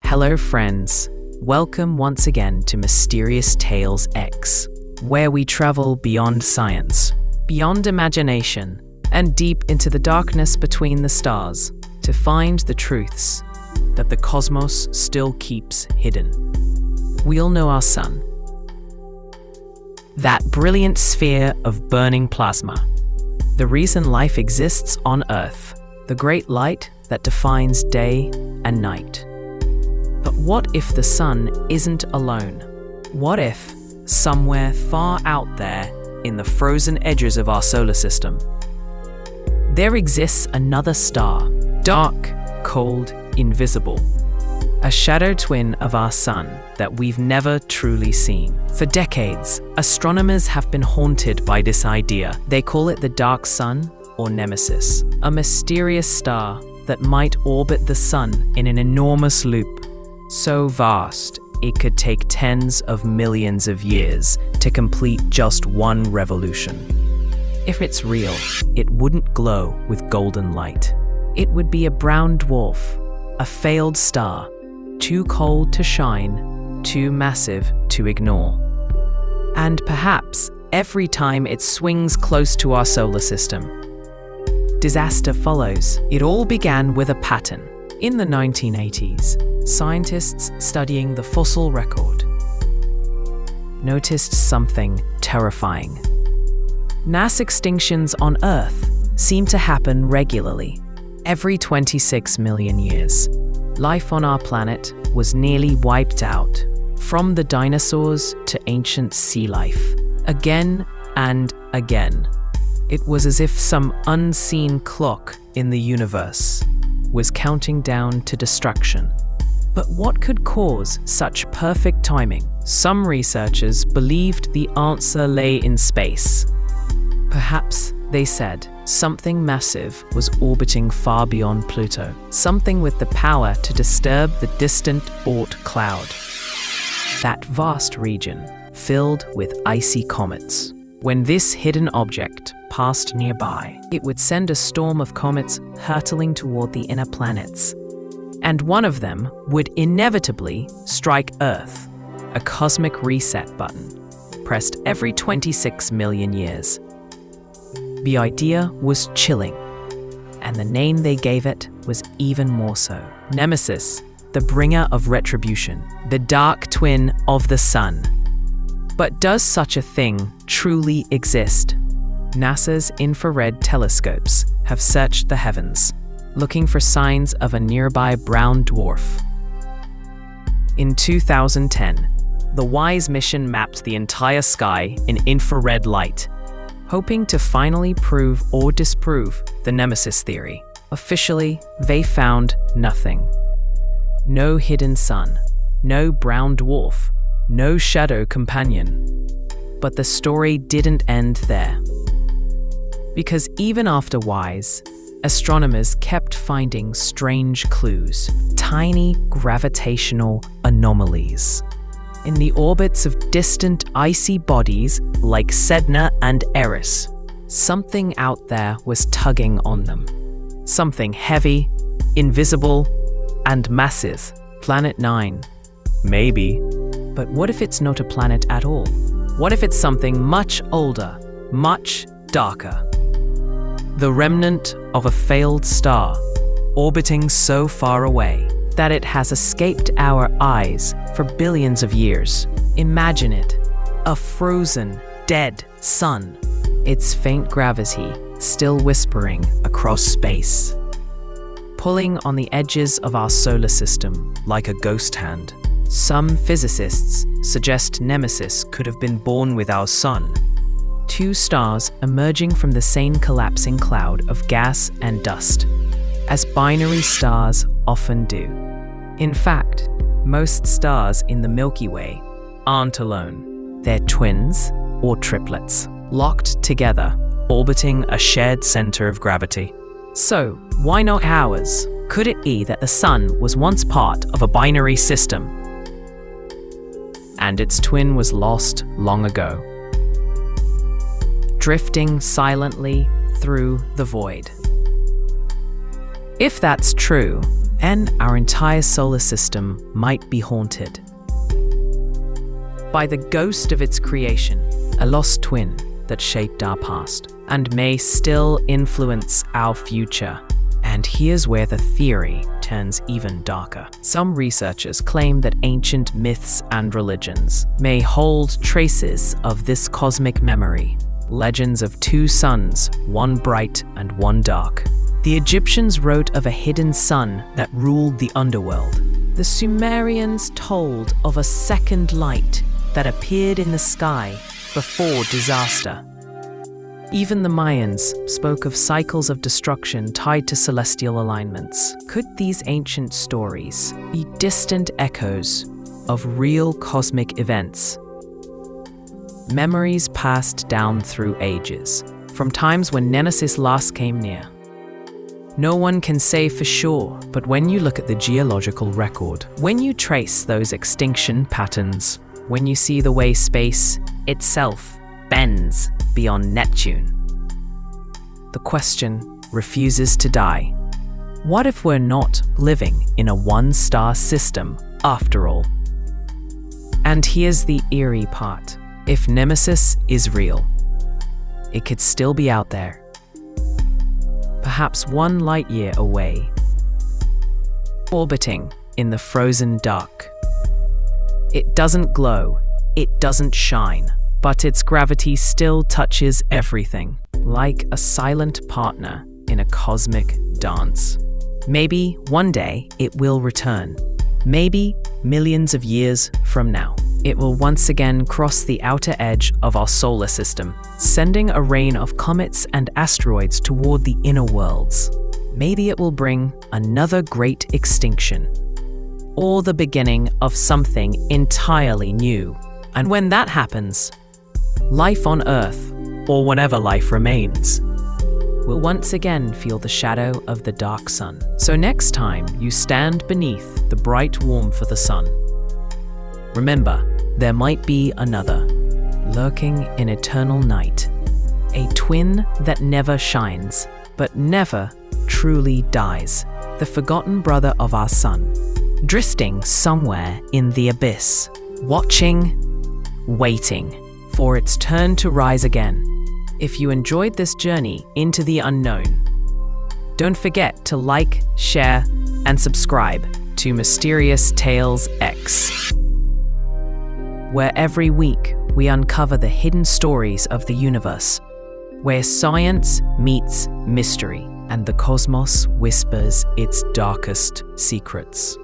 Hello friends, welcome once again to Mysterious Tales X, where we travel beyond science, beyond imagination, and deep into the darkness between the stars to find the truths that the cosmos still keeps hidden. We all know our sun, that brilliant sphere of burning plasma, the reason life exists on Earth, the great light that defines day and night. But what if the sun isn't alone? What if, somewhere far out there in the frozen edges of our solar system, there exists another star, dark, cold, invisible, a shadow twin of our sun that we've never truly seen? For decades, astronomers have been haunted by this idea. They call it the dark sun or Nemesis, a mysterious star that might orbit the sun in an enormous loop, so vast it could take tens of millions of years to complete just one revolution. If it's real, it wouldn't glow with golden light. It would be a brown dwarf, a failed star, too cold to shine, too massive to ignore. And perhaps every time it swings close to our solar system, disaster follows. It all began with a pattern. In the 1980s, scientists studying the fossil record noticed something terrifying. Mass extinctions on Earth seem to happen regularly, every 26 million years. Life on our planet was nearly wiped out, from the dinosaurs to ancient sea life, again and again. It was as if some unseen clock in the universe was counting down to destruction. But what could cause such perfect timing? Some researchers believed the answer lay in space. Perhaps, they said, something massive was orbiting far beyond Pluto, something with the power to disturb the distant Oort cloud, that vast region filled with icy comets. When this hidden object passed nearby, it would send a storm of comets hurtling toward the inner planets. And one of them would inevitably strike Earth, a cosmic reset button, pressed every 26 million years. The idea was chilling, and the name they gave it was even more so. Nemesis, the bringer of retribution, the dark twin of the sun. But does such a thing truly exist? NASA's infrared telescopes have searched the heavens, looking for signs of a nearby brown dwarf. In 2010, the WISE mission mapped the entire sky in infrared light, hoping to finally prove or disprove the Nemesis theory. Officially, they found nothing. No hidden sun, no brown dwarf, no shadow companion. But the story didn't end there. Because even after WISE, astronomers kept finding strange clues, tiny gravitational anomalies in the orbits of distant icy bodies like Sedna and Eris. Something out there was tugging on them. Something heavy, invisible, and massive. Planet 9. Maybe. But what if it's not a planet at all? What if it's something much older, much darker? The remnant of a failed star, orbiting so far away that it has escaped our eyes for billions of years. Imagine it, a frozen, dead sun, its faint gravity still whispering across space, pulling on the edges of our solar system like a ghost hand. Some physicists suggest Nemesis could have been born with our sun, two stars emerging from the same collapsing cloud of gas and dust, as binary stars often do. In fact, most stars in the Milky Way aren't alone. They're twins or triplets, locked together, orbiting a shared center of gravity. So, why not ours? Could it be that the sun was once part of a binary system, and its twin was lost long ago, drifting silently through the void? If that's true, and our entire solar system might be haunted by the ghost of its creation, a lost twin that shaped our past and may still influence our future. And here's where the theory turns even darker. Some researchers claim that ancient myths and religions may hold traces of this cosmic memory. Legends of two suns, one bright and one dark. The Egyptians wrote of a hidden sun that ruled the underworld. The Sumerians told of a second light that appeared in the sky before disaster. Even the Mayans spoke of cycles of destruction tied to celestial alignments. Could these ancient stories be distant echoes of real cosmic events? Memories passed down through ages, from times when Nemesis last came near. No one can say for sure, but when you look at the geological record, when you trace those extinction patterns, when you see the way space itself bends beyond Neptune, the question refuses to die. What if we're not living in a one-star system after all? And here's the eerie part. If Nemesis is real, it could still be out there, perhaps 1 light year away, orbiting in the frozen dark. It doesn't glow, it doesn't shine, but its gravity still touches everything, like a silent partner in a cosmic dance. Maybe one day it will return. Maybe millions of years from now, it will once again cross the outer edge of our solar system, sending a rain of comets and asteroids toward the inner worlds. Maybe it will bring another great extinction, or the beginning of something entirely new. And when that happens, life on Earth, or whatever life remains, will once again feel the shadow of the dark sun. So next time you stand beneath the bright warmth of the sun, remember, there might be another, lurking in eternal night, a twin that never shines, but never truly dies, the forgotten brother of our sun, drifting somewhere in the abyss, watching, waiting for its turn to rise again. If you enjoyed this journey into the unknown, don't forget to like, share, and subscribe to Mysterious Tales X, where every week we uncover the hidden stories of the universe, where science meets mystery and the cosmos whispers its darkest secrets.